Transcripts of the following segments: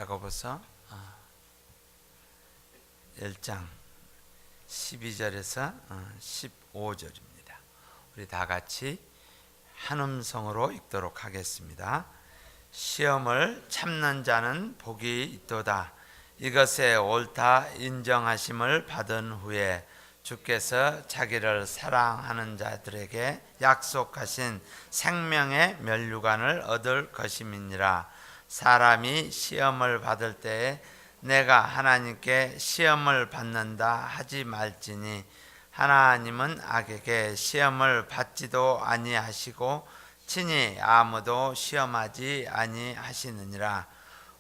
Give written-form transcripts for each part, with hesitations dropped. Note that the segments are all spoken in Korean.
야고보서 1장 12절에서 15절입니다. 우리 다 같이 한 음성으로 읽도록 하겠습니다. 시험을 참는 자는 복이 있도다. 이것에 옳다 인정하심을 받은 후에 주께서 자기를 사랑하는 자들에게 약속하신 생명의 면류관을 얻을 것임이니라. 사람이 시험을 받을 때에 내가 하나님께 시험을 받는다 하지 말지니 하나님은 악에게 시험을 받지도 아니하시고 친히 아무도 시험하지 아니하시느니라.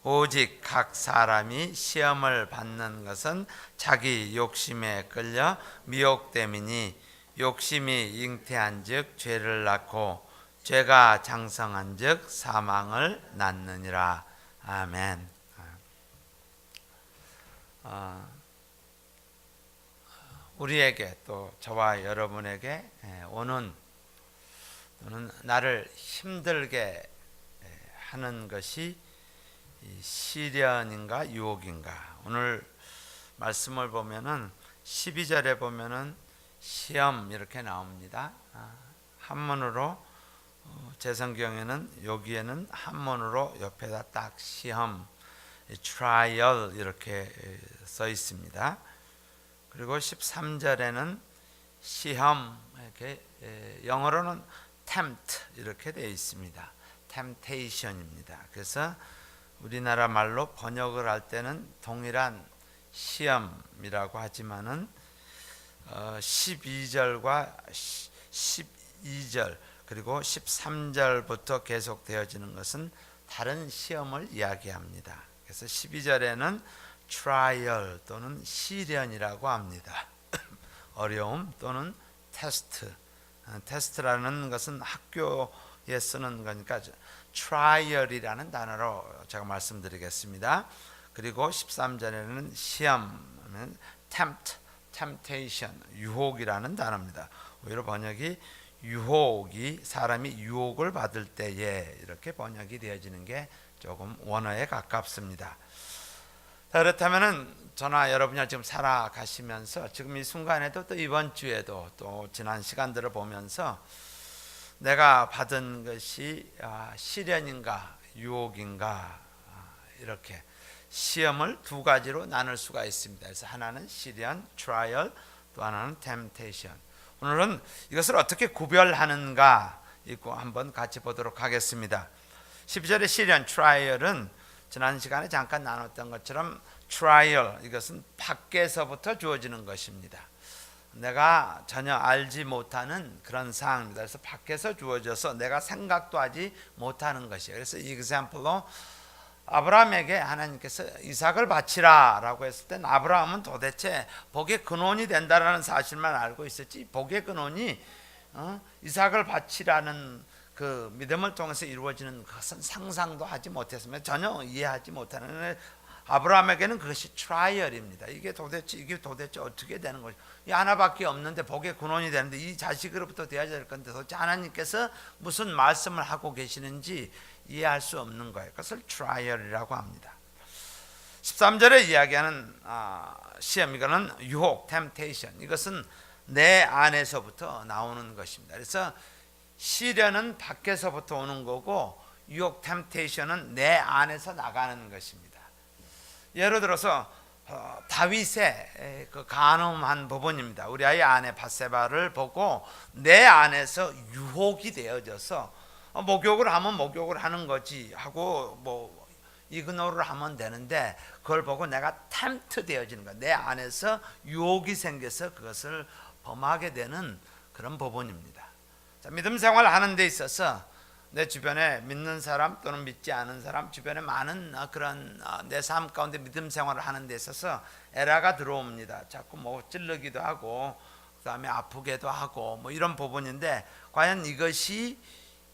오직 각 사람이 시험을 받는 것은 자기 욕심에 끌려 미혹됨이니 욕심이 잉태한즉 죄를 낳고 죄가 장성한즉 사망을 낳느니라. 아멘. 우리에게 또 저와 여러분에게 오는 또는 나를 힘들게 하는 것이 시련인가 유혹인가. 오늘 말씀을 보면은 12절에 보면은 시험 이렇게 나옵니다. 한문으로 제 성경에는 여기에는 한문으로 옆에다 딱 시험 trial 이렇게 써 있습니다. 그리고 13절에는 시험 이렇게 영어로는 tempt 이렇게 되어 있습니다. temptation입니다. 그래서 우리나라 말로 번역을 할 때는 동일한 시험이라고 하지만은 12절과 12절 그리고 13절부터 계속 되어지는 것은 다른 시험을 이야기합니다. 그래서 12절에는 trial 또는 시련이라고 합니다. 어려움 또는 테스트. 테스트라는 것은 학교에 쓰는 거니까 trial이라는 단어로 제가 말씀드리겠습니다. 그리고 13절에는 시험, temptation, 유혹이라는 단어입니다. 오히려 번역이 유혹이 사람이 유혹을 받을 때에 이렇게 번역이 되어지는 게 조금 원어에 가깝습니다. 자, 그렇다면은 저나 여러분이 지금 살아가시면서 지금 이 순간에도 또 이번 주에도 또 지난 시간들을 보면서 내가 받은 것이 시련인가 유혹인가 이렇게 시험을 두 가지로 나눌 수가 있습니다. 그래서 하나는 시련, trial, 또 하나는 temptation. 오늘은 이것을 어떻게 구별하는가 있고 한번 같이 보도록 하겠습니다. 12절의 시련, trial은 지난 시간에 잠깐 나눴던 것처럼 trial 이것은 밖에서부터 주어지는 것입니다. 내가 전혀 알지 못하는 그런 상황입니다. 그래서 밖에서 주어져서 내가 생각도 하지 못하는 것이에요. 그래서 이 example로 아브라함에게 하나님께서 이삭을 바치라 라고 했을 땐 아브라함은 도대체 복의 근원이 된다라는 사실만 알고 있었지 복의 근원이 이삭을 바치라는 그 믿음을 통해서 이루어지는 것은 상상도 하지 못했으면 전혀 이해하지 못하는 아브라함에게는 그것이 트라이얼입니다. 이게 도대체 어떻게 되는 것이 이 하나밖에 없는데 복의 근원이 되는데 이 자식으로부터 되어야 될 건데 도대체 하나님께서 무슨 말씀을 하고 계시는지 이해할 수 없는 거예요. 그것을 트라이얼이라고 합니다. 13절에 이야기하는 시험 이거는 유혹, temptation 이것은 내 안에서부터 나오는 것입니다. 그래서 시련은 밖에서부터 오는 거고 유혹, temptation은 내 안에서 나가는 것입니다. 예를 들어서 다윗의 그 간음한 부분입니다. 우리 아이 아내 밧세바를 보고 내 안에서 유혹이 되어져서 목욕을 하면 목욕을 하는 거지 하고 뭐 이그노를 하면 되는데 그걸 보고 내가 템트 되어지는 거야. 내 안에서 유혹이 생겨서 그것을 범하게 되는 그런 부분입니다. 자, 믿음 생활을 하는 데 있어서 내 주변에 믿는 사람 또는 믿지 않은 사람 주변에 많은 그런 내 삶 가운데 믿음 생활을 하는 데 있어서 에러가 들어옵니다. 자꾸 뭐 찔르기도 하고 그다음에 아프게도 하고 뭐 이런 부분인데 과연 이것이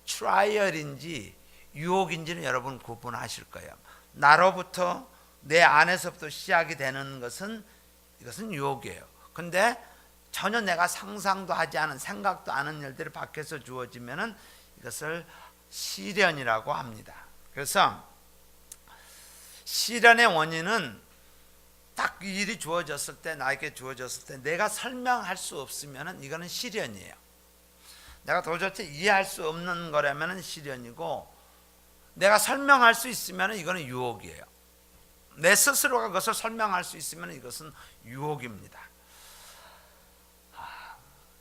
트라이얼인지 유혹인지는 여러분 구분하실 거예요. 나로부터 내 안에서부터 시작이 되는 것은 이것은 유혹이에요. 근데 전혀 내가 상상도 하지 않은 생각도 않은 일들이 밖에서 주어지면은 이것을 시련이라고 합니다. 그래서 시련의 원인은 딱 이 일이 주어졌을 때, 나에게 주어졌을 때 내가 설명할 수 없으면 이거는 시련이에요. 내가 도저히 이해할 수 없는 거라면 시련이고, 내가 설명할 수 있으면 이거는 유혹이에요. 내 스스로가 그것을 설명할 수 있으면 이것은 유혹입니다.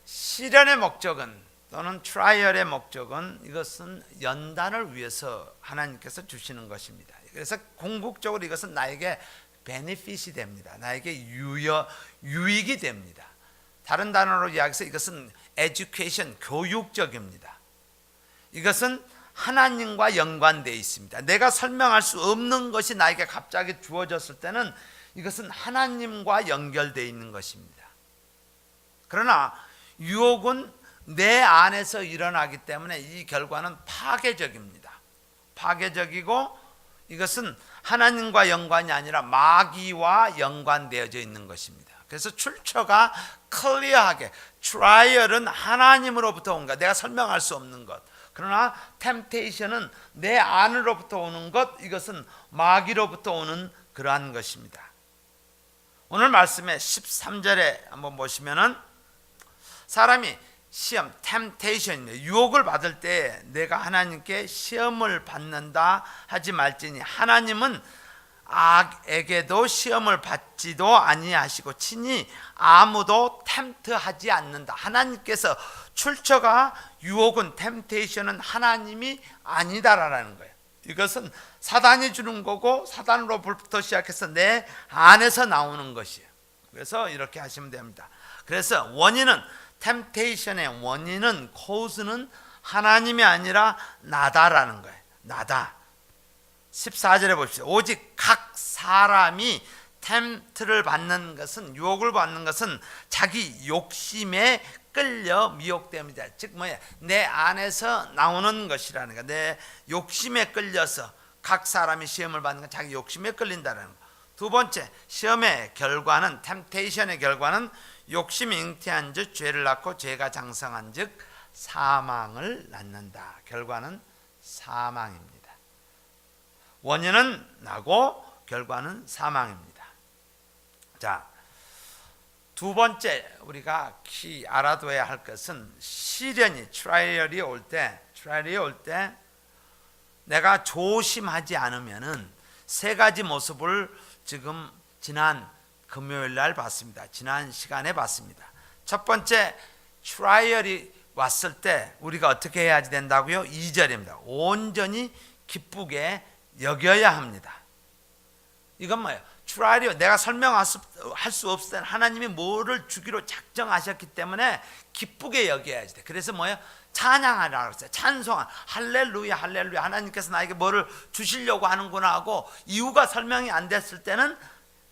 시련의 목적은, 또는 트라이얼의 목적은, 이것은 연단을 위해서 하나님께서 주시는 것입니다. 그래서 궁극적으로 이것은 나에게 베네핏이 됩니다. 나에게 유익이 됩니다. 다른 단어로 이야기해서 이것은 에듀케이션, 교육적입니다. 이것은 하나님과 연관되어 있습니다. 내가 설명할 수 없는 것이 나에게 갑자기 주어졌을 때는 이것은 하나님과 연결되어 있는 것입니다. 그러나 유혹은 내 안에서 일어나기 때문에 이 결과는 파괴적입니다. 파괴적이고, 이것은 하나님과 연관이 아니라 마귀와 연관되어져 있는 것입니다. 그래서 출처가 클리어하게, 트라이얼은 하나님으로부터 온 것, 내가 설명할 수 없는 것. 그러나 템테이션은 내 안으로부터 오는 것, 이것은 마귀로부터 오는 그러한 것입니다. 오늘 말씀의 13절에 한번 보시면은, 사람이 시험, 템테이션입니다. 유혹을 받을 때 내가 하나님께 시험을 받는다 하지 말지니 하나님은 악에게도 시험을 받지도 아니하시고 친히 아무도 템트하지 않는다. 하나님께서 출처가, 유혹은, 템테이션은 하나님이 아니다라는 거예요. 이것은 사단이 주는 거고, 사단으로부터 시작해서 내 안에서 나오는 것이에요. 그래서 이렇게 하시면 됩니다. 그래서 원인은, 템테이션의 원인은, 코즈는 하나님이 아니라 나다라는 거예요. 나다. 14절에 보십시오. 오직 각 사람이 템트를 받는 것은, 유혹을 받는 것은 자기 욕심에 끌려 미혹됩니다. 즉 뭐야? 내 안에서 나오는 것이라는 거. 내 욕심에 끌려서 각 사람이 시험을 받는 건 자기 욕심에 끌린다는 거. 두 번째, 시험의 결과는, 템테이션의 결과는 욕심이 잉태한 즉 죄를 낳고 죄가 장성한 즉 사망을 낳는다. 결과는 사망입니다. 원인은 나고 결과는 사망입니다. 자, 두 번째 우리가 알아둬야 할 것은, 시련이, 트라이얼이 올 때 내가 조심하지 않으면은 세 가지 모습을 지금 지난 금요일 날 봤습니다. 지난 시간에 봤습니다. 첫 번째, 트라이얼이 왔을 때 우리가 어떻게 해야 된다고요? 2절입니다. 온전히 기쁘게 여겨야 합니다. 이건 뭐예요? 트라이얼, 내가 설명할 수 없을 때는 하나님이 뭐를 주기로 작정하셨기 때문에 기쁘게 여겨야지 돼. 그래서 뭐예요? 찬양하라고 했어요. 찬송하, 할렐루야 할렐루야, 하나님께서 나에게 뭐를 주시려고 하는구나 하고, 이유가 설명이 안 됐을 때는,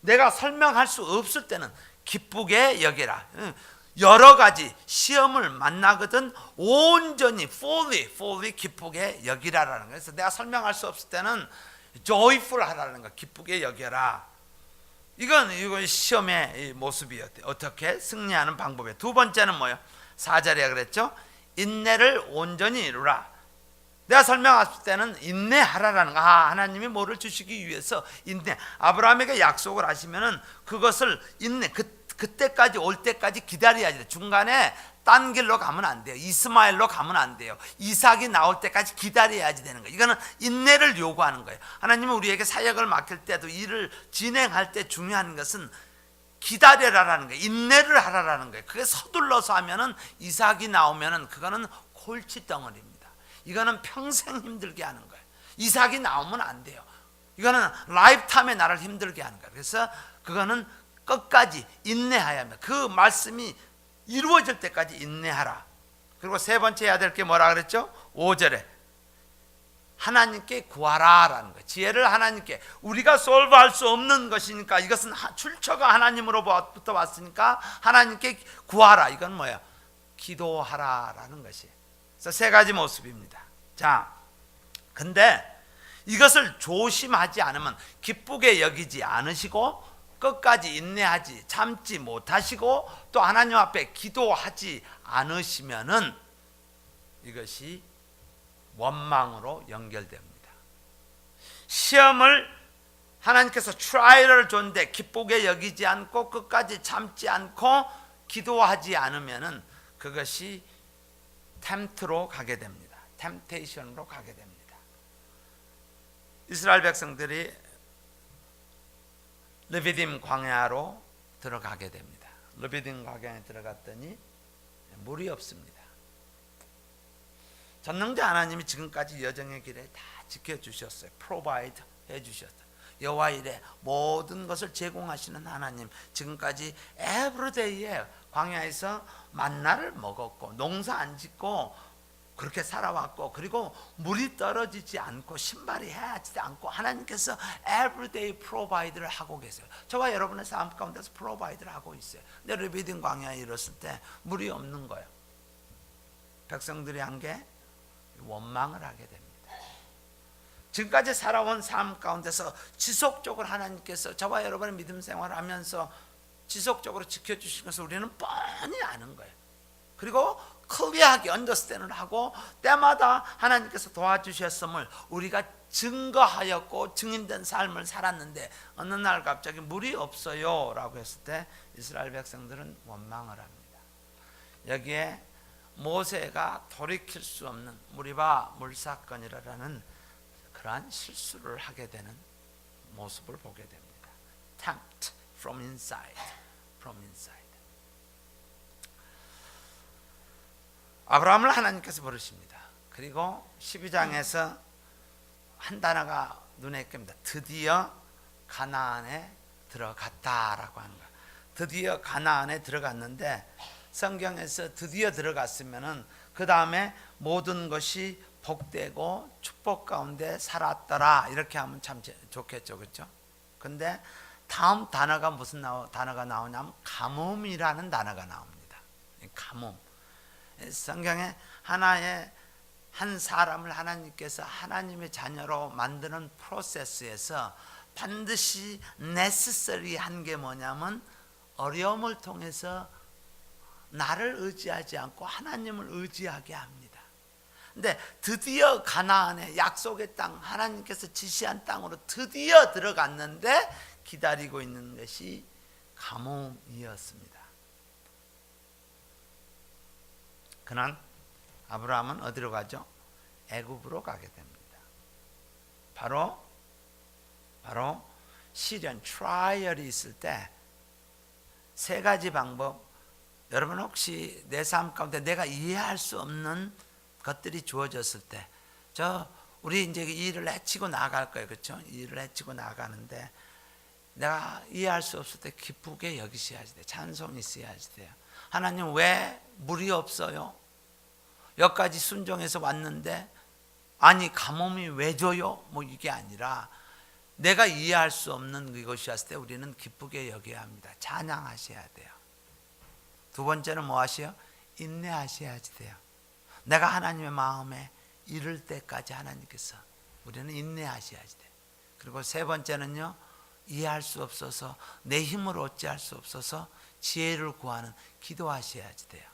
내가 설명할 수 없을 때는 기쁘게 여기라. 여러 가지 시험을 만나거든 온전히 fully 기쁘게 여기라라는 거예요. 그래서 내가 설명할 수 없을 때는 joyful 하라는 거, 기쁘게 여겨라. 이건 시험의 모습이에요. 어떻게 승리하는 방법이에요. 두 번째는 뭐예요? 4절에 그랬죠? 인내를 온전히 이루라. 내가 설명했을 때는 인내하라라는 거. 하나님이 뭐를 주시기 위해서 인내. 아브라함에게 약속을 하시면은 그것을 인내, 그때까지 올 때까지 기다려야지 돼. 중간에 딴 길로 가면 안 돼요. 이스마엘로 가면 안 돼요. 이삭이 나올 때까지 기다려야지 되는 거예요. 이거는 인내를 요구하는 거예요. 하나님은 우리에게 사역을 맡길 때도, 일을 진행할 때 중요한 것은 기다려라라는 거예요. 인내를 하라라는 거예요. 그게 서둘러서 하면은, 이삭이 나오면은 그거는 골칫덩어리입니다. 이거는 평생 힘들게 하는 거예요. 이삭이 나오면 안 돼요. 이거는 라이프타임에 나를 힘들게 하는 거예요. 그래서 그거는 끝까지 인내해야 합니다. 그 말씀이 이루어질 때까지 인내하라. 그리고 세 번째 해야 될 게 뭐라 그랬죠? 5절에 하나님께 구하라라는 거예요. 지혜를 하나님께. 우리가 솔브할 수 없는 것이니까, 이것은 출처가 하나님으로부터 왔으니까 하나님께 구하라. 이건 뭐예요? 기도하라라는 것이에요. 그래서 세 가지 모습입니다. 자, 근데 이것을 조심하지 않으면, 기쁘게 여기지 않으시고 끝까지 인내하지, 참지 못하시고 또 하나님 앞에 기도하지 않으시면은 이것이 원망으로 연결됩니다. 시험을 하나님께서 트라이얼을 줬는데 기쁘게 여기지 않고 끝까지 참지 않고 기도하지 않으면은 그것이 템트로 가게 됩니다. 템테이션으로 가게 됩니다. 이스라엘 백성들이 르비딤 광야로 들어가게 됩니다. 르비딤 광야에 들어갔더니 물이 없습니다. 전능자 하나님이 지금까지 여정의 길에 다 지켜주셨어요. 프로바이드 해주셨어요. 여호와 이레 모든 것을 제공하시는 하나님, 지금까지 에브리데이에 광야에서 만나를 먹었고 농사 안 짓고 그렇게 살아왔고, 그리고 물이 떨어지지 않고 신발이 헤아지지 않고 하나님께서 에브리데이 프로바이드를 하고 계세요. 저와 여러분의 삶 가운데서 프로바이드를 하고 있어요. 근데 르비딤 광야에 이르렀을 때 물이 없는 거예요. 백성들이 한 게 원망을 하게 됩니다. 지금까지 살아온 삶 가운데서 지속적으로 하나님께서 저와 여러분의 믿음 생활을 하면서 지속적으로 지켜주신 것을 우리는 뻔히 아는 거예요. 그리고 클리어하게 언더스탠을 하고 때마다 하나님께서 도와주셨음을 우리가 증거하였고 증인된 삶을 살았는데, 어느 날 갑자기 물이 없어요 라고 했을 때 이스라엘 백성들은 원망을 합니다. 여기에 모세가 돌이킬 수 없는 무리바 물사건이라는 그러한 실수를 하게 되는 모습을 보게 됩니다. Tempt from inside, from inside. 아브라함을 하나님께서 부르십니다. 그리고 12장에서 한 단어가 눈에 띕니다. 드디어 가나안에 들어갔다라고 하는 거예요. 드디어 가나안에 들어갔는데, 성경에서 드디어 들어갔으면은 그 다음에 모든 것이 복되고 축복 가운데 살았더라 이렇게 하면 참 좋겠죠, 그렇죠? 근데 다음 단어가 무슨 단어가 나오냐면 가뭄이라는 단어가 나옵니다. 가뭄. 성경에 하나의 한 사람을 하나님께서 하나님의 자녀로 만드는 프로세스에서 반드시 necessary한 게 뭐냐면 어려움을 통해서 나를 의지하지 않고 하나님을 의지하게 합니다. 근데 드디어 가나안의 약속의 땅, 하나님께서 지시한 땅으로 드디어 들어갔는데 기다리고 있는 것이 가뭄이었습니다. 그날 아브라함은 어디로 가죠? 애굽으로 가게 됩니다. 바로 시련, 트라이얼이 있을 때 세 가지 방법, 여러분 혹시 내 삶 가운데 내가 이해할 수 없는 것들이 주어졌을 때, 우리 이제 일을 해치고 나갈 거예요, 그렇죠? 일을 해치고 나가는데 내가 이해할 수 없을 때 기쁘게 여기셔야지 돼요. 찬송이 있어야지 돼요. 하나님 왜 물이 없어요? 여기까지 순종해서 왔는데 아니 가뭄이 왜 줘요? 뭐 이게 아니라 내가 이해할 수 없는 그것이었을 때 우리는 기쁘게 여겨야 합니다. 찬양하셔야 돼요. 두 번째는 뭐 하셔요? 인내하셔야지 돼요. 내가 하나님의 마음에 이를 때까지 하나님께서 우리는 인내하셔야지 돼요. 그리고 세 번째는요, 이해할 수 없어서 내 힘으로 어찌할 수 없어서 지혜를 구하는 기도하셔야지 돼요.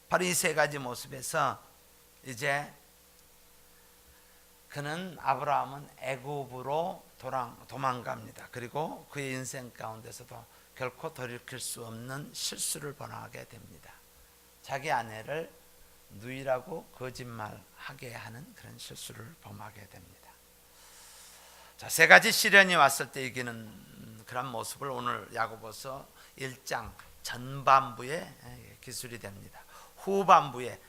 바로 이 세 가지 모습에서 이제 아브라함은 애굽으로 도망갑니다. 그리고 그의 인생 가운데서도 결코 돌이킬 수 없는 실수를 범하게 됩니다. 자기 아내를 누이라고 거짓말하게 하는 그런 실수를 범하게 됩니다. 자, 세 가지 시련이 왔을 때 이기는 그런 모습을 오늘 야고보서 1장 전반부에 기술이 됩니다. 후반부에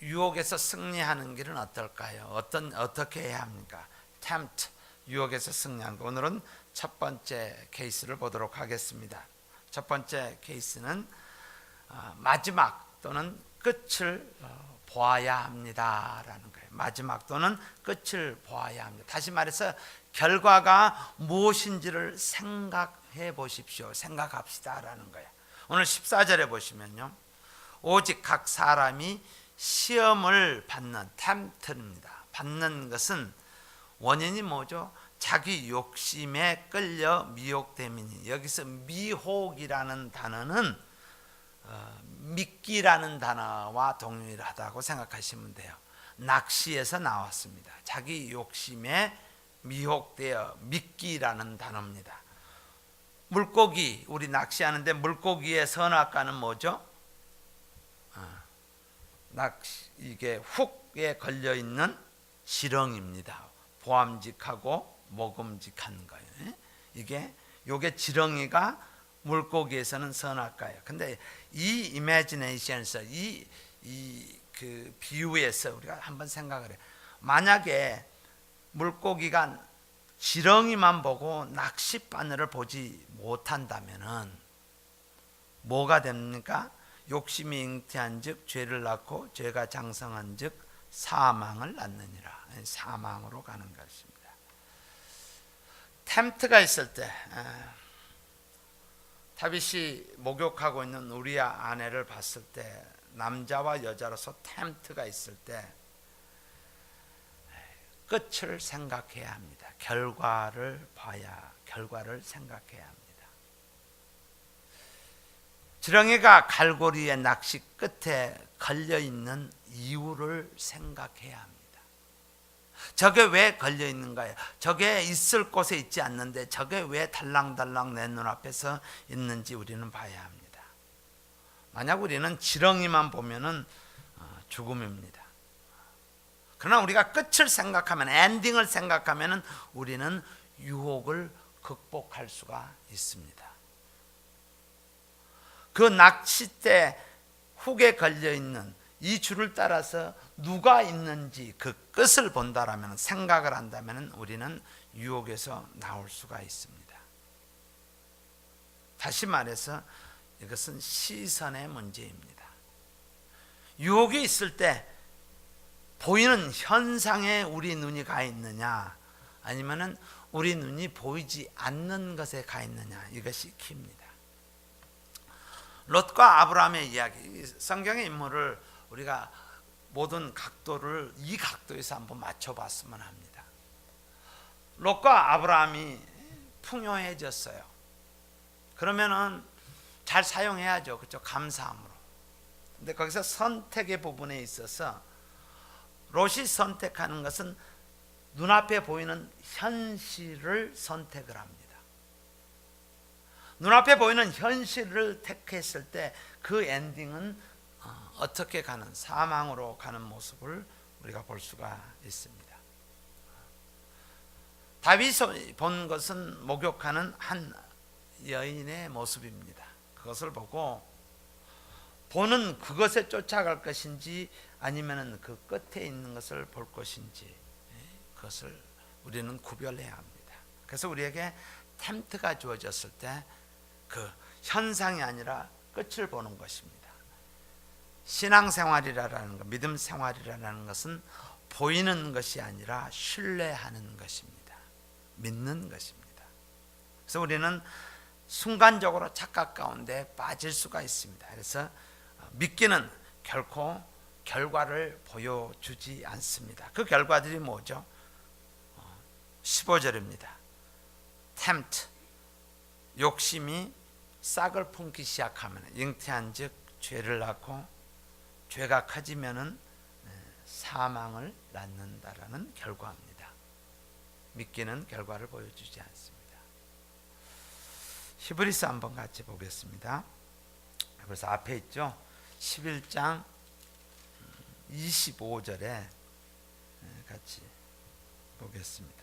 유혹에서 승리하는 길은 어떨까요? 어떻게 해야 합니까? tempt, 유혹에서 승리하는 거. 오늘은 첫 번째 케이스를 보도록 하겠습니다. 첫 번째 케이스는 마지막 또는 끝을 보아야 합니다라는 거예요. 마지막 또는 끝을 보아야 합니다. 다시 말해서 결과가 무엇인지를 생각해 보십시오. 생각합시다라는 거예요. 오늘 14절에 보시면요, 오직 각 사람이 시험을 받는 템트입니다. 받는 것은 원인이 뭐죠? 자기 욕심에 끌려 미혹됨이니, 여기서 미혹이라는 단어는 미끼라는 단어와 동일하다고 생각하시면 돼요. 낚시에서 나왔습니다. 자기 욕심에 미혹되어 미끼라는 단어입니다. 물고기, 우리 낚시하는데 물고기의 선악과는 뭐죠? 이게 훅에 걸려 있는 지렁입니다. 보암직하고 먹음직한 거예요. 요게 지렁이가 물고기에서는 선악과예요. 근데 이 이미지네이션에서 그 비유에서 우리가 한번 생각을 해요. 만약에 물고기가 지렁이만 보고 낚싯바늘을 보지 못한다면은 뭐가 됩니까? 욕심이 잉태한즉 죄를 낳고 죄가 장성한즉 사망을 낳느니라. 사망으로 가는 것입니다. 템트가 있을 때 다윗이 목욕하고 있는 우리아 아내를 봤을 때 남자와 여자로서 템트가 있을 때 끝을 생각해야 합니다. 결과를 봐야 결과를 생각해야 합니다. 지렁이가 갈고리의 낚시 끝에 걸려있는 이유를 생각해야 합니다. 저게 왜 걸려있는가요? 저게 있을 곳에 있지 않는데 저게 왜 달랑달랑 내 눈앞에서 있는지 우리는 봐야 합니다. 만약 우리는 지렁이만 보면은 죽음입니다. 그러나 우리가 끝을 생각하면, 엔딩을 생각하면 우리는 유혹을 극복할 수가 있습니다. 그 낚싯대 훅에 걸려있는 이 줄을 따라서 누가 있는지 그 끝을 본다라면, 생각을 한다면 우리는 유혹에서 나올 수가 있습니다. 다시 말해서 이것은 시선의 문제입니다. 유혹이 있을 때 보이는 현상에 우리 눈이 가 있느냐, 아니면은 우리 눈이 보이지 않는 것에 가 있느냐, 이것이 키입니다. 롯과 아브라함의 이야기, 성경의 인물을 우리가 모든 각도를 이 각도에서 한번 맞춰봤으면 합니다. 롯과 아브라함이 풍요해졌어요. 그러면은 잘 사용해야죠, 그렇죠? 감사함으로. 근데 거기서 선택의 부분에 있어서 롯이 선택하는 것은 눈앞에 보이는 현실을 선택을 합니다. 눈앞에 보이는 현실을 택했을 때 그 엔딩은 어떻게 가는, 사망으로 가는 모습을 우리가 볼 수가 있습니다. 다윗이 본 것은 목욕하는 한 여인의 모습입니다. 그것을 보고 보는 그것에 쫓아갈 것인지 아니면 그 끝에 있는 것을 볼 것인지, 그것을 우리는 구별해야 합니다. 그래서 우리에게 템트가 주어졌을 때 그 현상이 아니라 끝을 보는 것입니다. 신앙생활이라는 것, 믿음 생활이라는 것은 보이는 것이 아니라 신뢰하는 것입니다. 믿는 것입니다. 그래서 우리는 순간적으로 착각 가운데 빠질 수가 있습니다. 그래서 믿기는 결코 결과를 보여주지 않습니다. 그 결과들이 뭐죠? 15절입니다. tempt, 욕심이 싹을 품기 시작하면, 잉태한즉 죄를 낳고 죄가 커지면은 사망을 낳는다라는 결과입니다. 믿기는 결과를 보여주지 않습니다. 히브리서 한번 같이 보겠습니다. 벌써 앞에 있죠. 11장 25절에 같이 보겠습니다.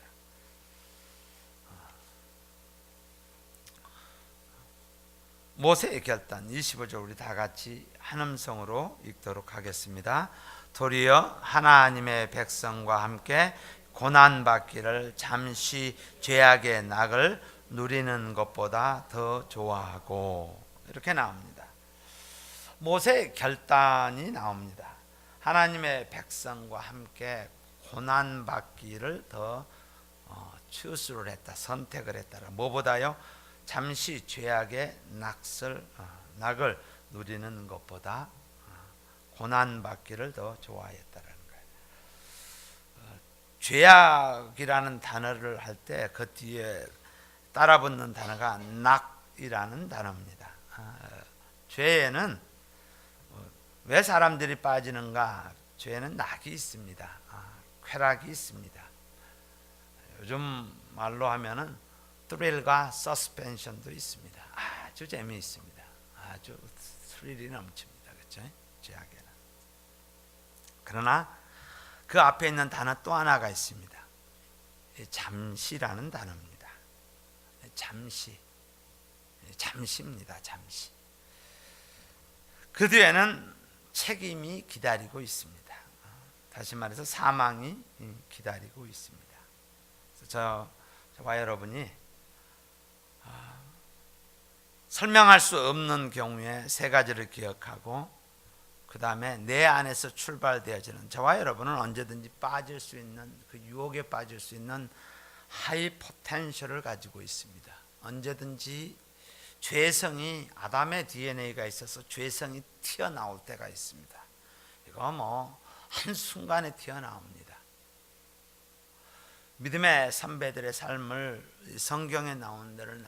모세의 결단 25절 우리 다 같이 한 음성으로 읽도록 하겠습니다. 도리어 하나님의 백성과 함께 고난받기를 잠시 죄악의 낙을 누리는 것보다 더 좋아하고, 이렇게 나옵니다. 모세의 결단이 나옵니다. 하나님의 백성과 함께 고난받기를 더 추수를 했다, 선택을 했다. 뭐보다요? 잠시 죄악의 낙을 누리는 것보다 고난받기를 더 좋아했다라는 거예요. 죄악이라는 단어를 할 때 그 뒤에 따라붙는 단어가 낙이라는 단어입니다. 죄에는 왜 사람들이 빠지는가? 죄에는 낙이 있습니다. 쾌락이 있습니다. 요즘 말로 하면은 스릴과 서스펜션도 있습니다. 아주 재미있습니다. 아주 스릴이 넘칩니다. 그렇죠? 죄악에는. 그러나 그 앞에 있는 단어 또 하나가 있습니다. 잠시라는 단어입니다. 잠시. 잠시입니다. 잠시. 그 뒤에는 책임이 기다리고 있습니다. 다시 말해서 사망이 기다리고 있습니다. 그래서 저와 여러분이 설명할 수 없는 경우에 세 가지를 기억하고 그 다음에 내 안에서 출발되어지는, 저와 여러분은 언제든지 빠질 수 있는, 그 유혹에 빠질 수 있는 하이 포텐셜을 가지고 있습니다. 언제든지 죄성이, 아담의 DNA가 있어서 죄성이 튀어나올 때가 있습니다. 이거 한순간에 튀어나옵니다. 믿음의 선배들의 삶을 성경에 나온 데를,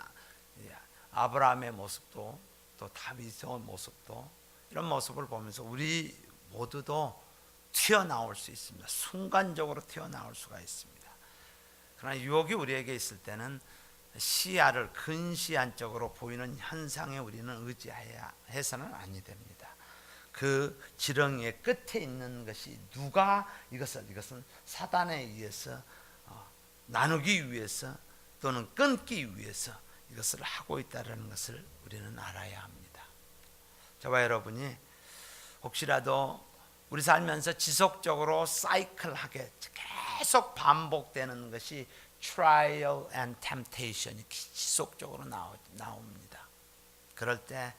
아브라함의 모습도 또 다윗의 모습도, 이런 모습을 보면서 우리 모두도 튀어나올 수 있습니다. 순간적으로 튀어나올 수가 있습니다. 그러나 유혹이 우리에게 있을 때는 시야를 근시안적으로 보이는 현상에 우리는 의지해서는 아니 됩니다. 그 지렁이의 끝에 있는 것이 누가 이것은 사단에 의해서 나누기 위해서 또는 끊기 위해서 이것을 하고 있다는 것을 우리는 알아야 합니다. 저와 여러분이 혹시라도 우리 살면서 지속적으로 사이클하게 계속 반복되는 것이 trial and temptation이 지속적으로 나옵니다. 그럴 때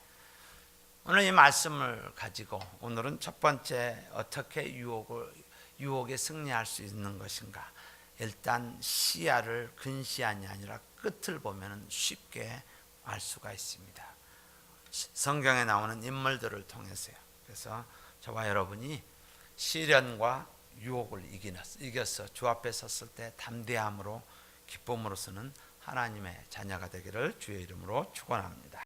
오늘 이 말씀을 가지고, 오늘은 첫 번째 어떻게 유혹에 승리할 수 있는 것인가, 일단 시야를 근시안이 아니라 끝을 보면 쉽게 알 수가 있습니다. 성경에 나오는 인물들을 통해서요. 그래서 저와 여러분이 시련과 유혹을 이겨서 주 앞에 섰을 때 담대함으로 기쁨으로 서는 하나님의 자녀가 되기를 주의 이름으로 축원합니다.